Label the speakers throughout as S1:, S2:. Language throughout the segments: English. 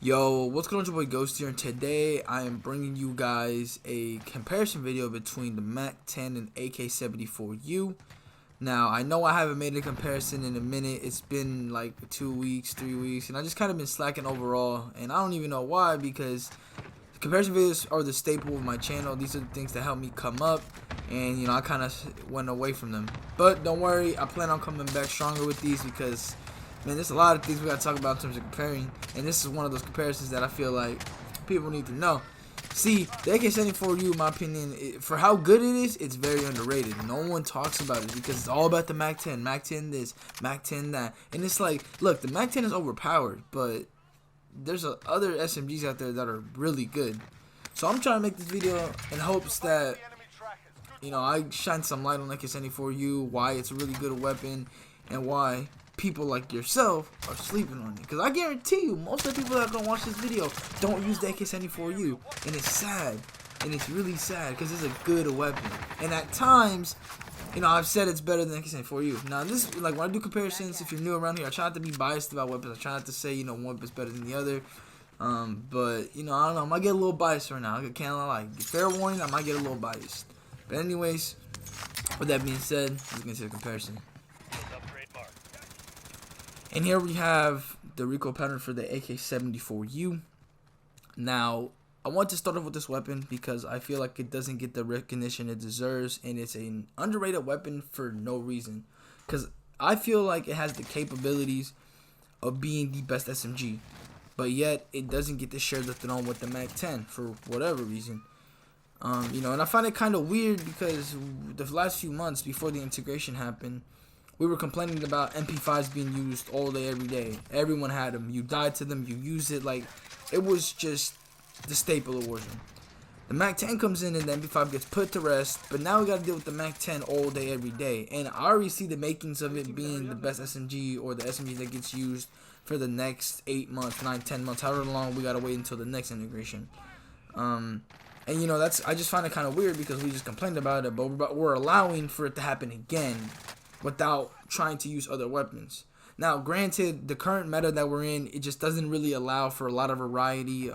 S1: Yo, what's going on, your boy Ghost here, and today I am bringing you guys a comparison video between the MAC-10 and AK-74u. Now, I know I haven't made a comparison in a minute. It's been like 2 weeks, 3 weeks, and I just kind of been slacking overall, and I don't even know why, because comparison videos are the staple of my channel. These are the things that help me come up, and I kind of went away from them. But don't worry, I plan on coming back stronger with these because, man, there's a lot of things we gotta talk about in terms of comparing, and this is one of those comparisons that I feel like people need to know. See, the AK-74u, in my opinion, for how good it is, it's very underrated. No one talks about it because it's all about the MAC-10. MAC-10 this, MAC-10 that, and it's like, look, the MAC-10 is overpowered, but there's other SMGs out there that are really good. So I'm trying to make this video in hopes that, I shine some light on AK-74u, why it's a really good weapon, and why people like yourself are sleeping on it. Because I guarantee you, most of the people that are gonna watch this video don't use the AK-74u, and it's sad, and it's really sad because it's a good weapon. And at times, I've said it's better than AK-74u. Now, this, like, when I do comparisons, if you're new around here, I try not to be biased about weapons. I try not to say, one weapon's better than the other. But I don't know. I might get a little biased right now. I can't lie. Fair warning, I might get a little biased. But anyways, with that being said, let's get into the comparison. And here we have the recoil pattern for the AK-74u. Now, I want to start off with this weapon because I feel like it doesn't get the recognition it deserves, and it's an underrated weapon for no reason. Because I feel like it has the capabilities of being the best SMG, but yet it doesn't get to share the throne with the MAC-10 for whatever reason. And I find it kind of weird because the last few months before the integration happened, we were complaining about MP5s being used all day, every day. Everyone had them. You died to them. You used it. Like, it was just the staple of Warzone. The MAC-10 comes in and the MP5 gets put to rest. But now we got to deal with the MAC-10 all day, every day. And I already see the makings of it being the best SMG, or the SMG that gets used for the next 8 months, 9, 10 months, however long we got to wait until the next integration. And I just find it kind of weird because we just complained about it, but we're allowing for it to happen again without trying to use other weapons. Now, granted, the current meta that we're in, it just doesn't really allow for a lot of variety.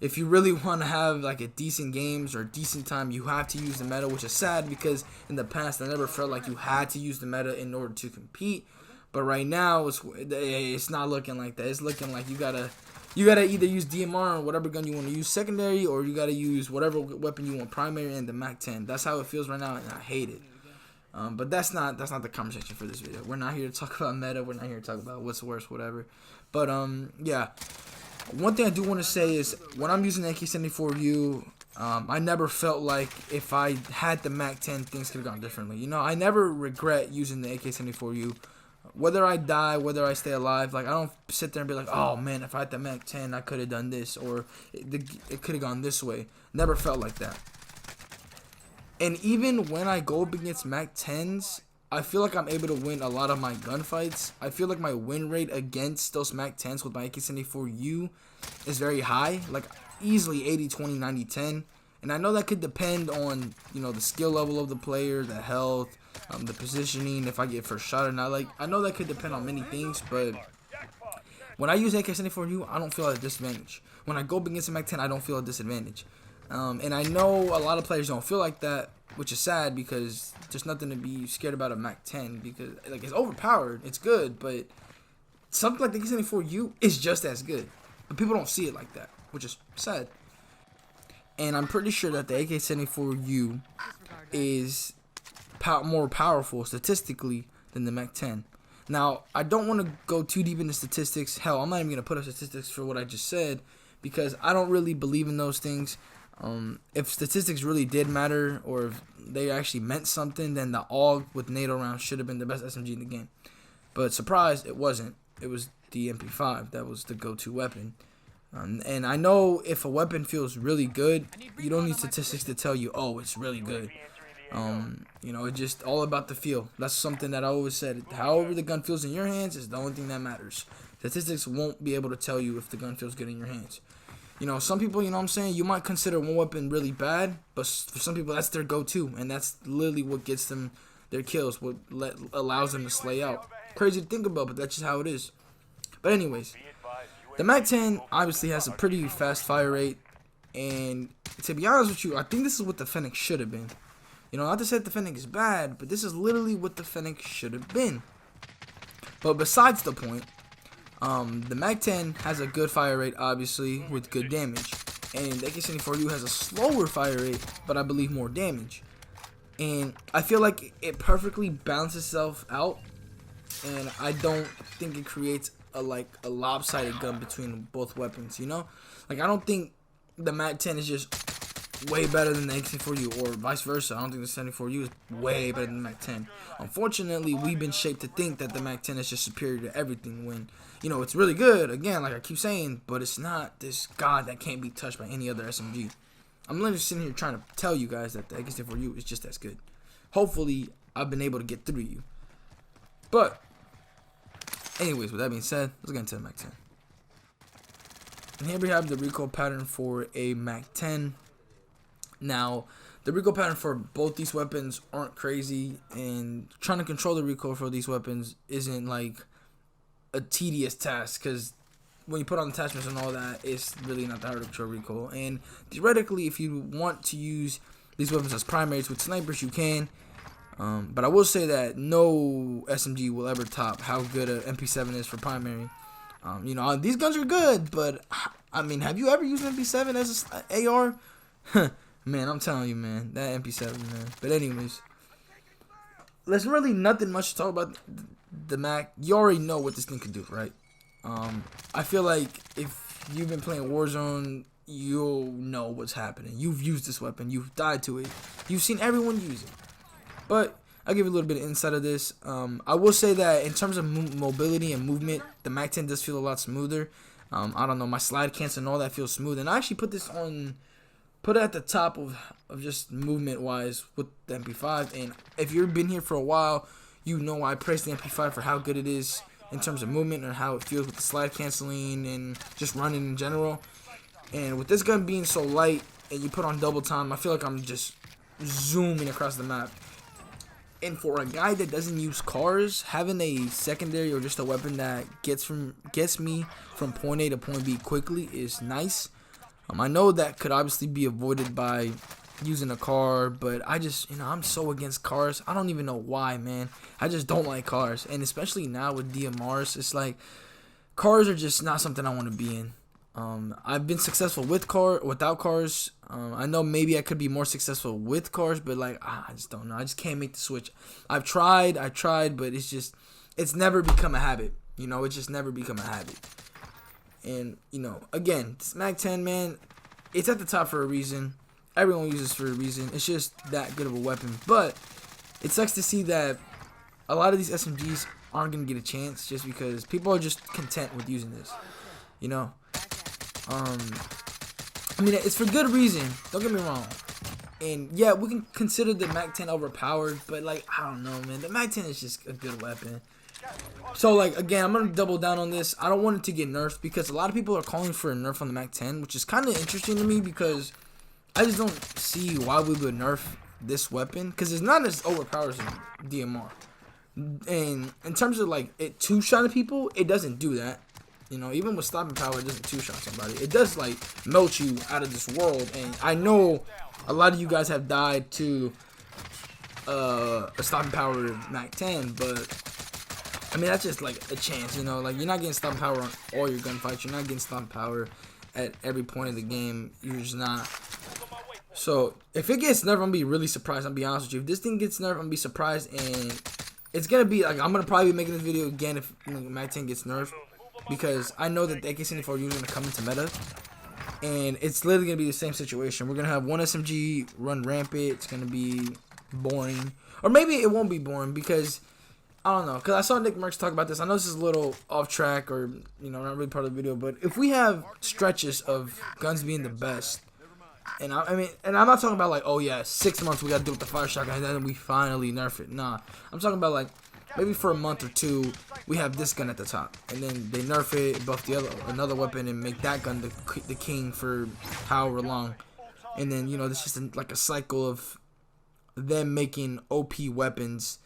S1: If you really want to have like a decent games or a decent time, you have to use the meta, which is sad because in the past I never felt like you had to use the meta in order to compete. But right now it's not looking like that. It's looking like you gotta either use DMR or whatever gun you want to use secondary, or you gotta use whatever weapon you want primary and the MAC-10. That's how it feels right now, and I hate it. But that's not the conversation for this video. We're not here to talk about meta. We're not here to talk about what's worse, whatever. But yeah, one thing I do want to say is when I'm using the AK-74u, I never felt like if I had the MAC-10 things could have gone differently. I never regret using the AK-74u. Whether I die, whether I stay alive, like, I don't sit there and be like, oh man, if I had the MAC-10 I could have done this, or it could have gone this way. Never felt like that. And even when I go up against MAC-10s, I feel like I'm able to win a lot of my gunfights. I feel like my win rate against those MAC-10s with my AK-74u is very high, like easily 80, 20, 90, 10. And I know that could depend on, the skill level of the player, the health, the positioning, if I get first shot or not. Like, I know that could depend on many things, but when I use AK-74u, I don't feel at a disadvantage. When I go up against a MAC-10, I don't feel a disadvantage. And I know a lot of players don't feel like that, which is sad because there's nothing to be scared about a MAC-10 because, like, it's overpowered, it's good, but something like the AK-74u is just as good. But people don't see it like that, which is sad. And I'm pretty sure that the AK-74u is more powerful statistically than the MAC-10. Now, I don't want to go too deep into statistics. Hell, I'm not even going to put up statistics for what I just said because I don't really believe in those things. If statistics really did matter, or if they actually meant something, then the AUG with NATO rounds should have been the best SMG in the game. But surprise, it wasn't. It was the MP5 that was the go-to weapon. And I know if a weapon feels really good, you don't need statistics to tell you, oh, it's really good. It's just all about the feel. That's something that I always said. However the gun feels in your hands is the only thing that matters. Statistics won't be able to tell you if the gun feels good in your hands. Some people, you might consider one weapon really bad, but for some people that's their go-to, and that's literally what gets them their kills, what allows them to slay out. Crazy to think about, but that's just how it is. But anyways, The MAC-10 obviously has a pretty fast fire rate, and to be honest with you, I think this is what the Fennec should have been. You know, not to say that the Fennec is bad, but this is literally what the Fennec should have been. But besides the point, the MAC-10 has a good fire rate, obviously, with good damage. And the AK-74u has a slower fire rate, but I believe more damage. And I feel like it perfectly balances itself out. And I don't think it creates a lopsided gun between both weapons, you know? Like, I don't think the MAC-10 is just way better than the AK-74u, or vice versa. I don't think the 74u is way better than the MAC-10. Unfortunately, we've been shaped to think that the MAC-10 is just superior to everything, when, you know, it's really good, again, like I keep saying, but it's not this god that can't be touched by any other SMG. I'm literally sitting here trying to tell you guys that the AK-74u is just as good. Hopefully, I've been able to get through to you. But anyways, with that being said, let's get into the MAC-10. And here we have the recoil pattern for a MAC-10. Now, the recoil pattern for both these weapons aren't crazy, and trying to control the recoil for these weapons isn't like a tedious task, because when you put on attachments and all that, it's really not that hard to control recoil. And theoretically, if you want to use these weapons as primaries with snipers, you can. But I will say that no SMG will ever top how good a MP7 is for primary. You know, these guns are good, but I mean, have you ever used an MP7 as an AR? Man, I'm telling you, man, that MP7, man. But anyways, there's really nothing much to talk about the Mac. You already know what this thing can do, right? I feel like if you've been playing Warzone, you'll know what's happening. You've used this weapon. You've died to it. You've seen everyone use it. But I'll give you a little bit of insight of this. I will say that in terms of mobility and movement, the MAC-10 does feel a lot smoother. I don't know, my slide cancel and all that feels smooth. And I actually put it at the top of just movement-wise with the MP5. And if you've been here for a while, you know I praise the MP5 for how good it is in terms of movement and how it feels with the slide canceling and just running in general. And with this gun being so light and you put on double time, I feel like I'm just zooming across the map. And for a guy that doesn't use cars, having a secondary or just a weapon that gets me from point A to point B quickly is nice. I know that could obviously be avoided by using a car, but I just, you know, I'm so against cars. I don't even know why, man. I just don't like cars. And especially now with DMRs, it's like cars are just not something I want to be in. I've been successful without cars. I know maybe I could be more successful with cars, but like I just don't know. I just can't make the switch. I tried, but it's never become a habit. You know, it's just never become a habit. And you know, again, this MAC-10, man, it's at the top for a reason. Everyone uses it for a reason. It's just that good of a weapon. But it sucks to see that a lot of these SMGs aren't gonna get a chance just because people are just content with using this. You know. I mean, it's for good reason. Don't get me wrong. And yeah, we can consider the MAC-10 overpowered, but like, I don't know, man. The MAC-10 is just a good weapon. So like, again, I'm gonna double down on this. I don't want it to get nerfed because a lot of people are calling for a nerf on the MAC-10, which is kind of interesting to me because I just don't see why we would nerf this weapon because it's not as overpowered as DMR. And in terms of like it two-shotting people, it doesn't do that. You know, even with stopping power, it doesn't two-shot somebody. It does, like, melt you out of this world. And I know a lot of you guys have died to a stopping power MAC-10, but, I mean, that's just, like, a chance, you know? Like, you're not getting stopping power on all your gunfights. You're not getting stopping power at every point of the game. You're just not. So, if it gets nerfed, I'm going to be really surprised. I'll be honest with you. If this thing gets nerfed, I'm going to be surprised. And it's going to be, like, I'm going to probably be making this video again if MAC-10 gets nerfed. Because I know that the AK-74u is going to come into meta. And it's literally going to be the same situation. We're going to have one SMG run rampant. It's going to be boring. Or maybe it won't be boring because, I don't know. Because I saw Nick Merckx talk about this. I know this is a little off track or, you know, not really part of the video. But if we have stretches of guns being the best. And I mean, and I'm not talking about like, oh yeah, 6 months we got to do with the fire shotgun. And then we finally nerf it. Nah. I'm talking about like, maybe for a month or two, we have this gun at the top, and then they nerf it, buff another weapon, and make that gun the king for however long. And then, you know, this is just like a cycle of them making OP weapons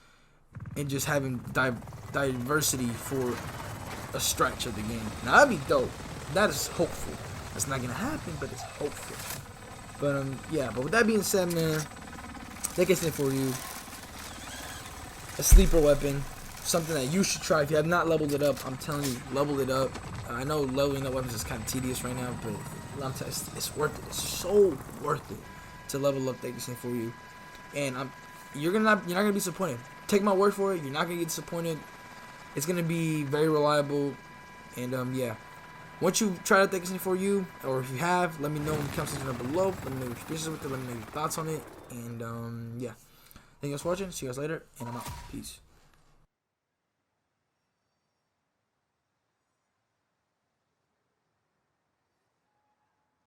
S1: and just having diversity for a stretch of the game. Now that'd be dope. that is hopeful. It's not gonna happen, but it's hopeful. But yeah. But with that being said, man, the AK-74u, a sleeper weapon, something that you should try. If you have not leveled it up, I'm telling you, level it up. I know leveling up weapons is kind of tedious right now, but it's worth it. It's so worth it to level up the AK-74u, and you're not gonna be disappointed. Take my word for it. You're not gonna get disappointed. It's gonna be very reliable, and yeah. Once you try out the AK-74u, or if you have, let me know in the comment section down below. Let me know your experiences with it. Let me know your thoughts on it, and yeah. Thank you guys for watching. See you guys later, and I'm out. Peace.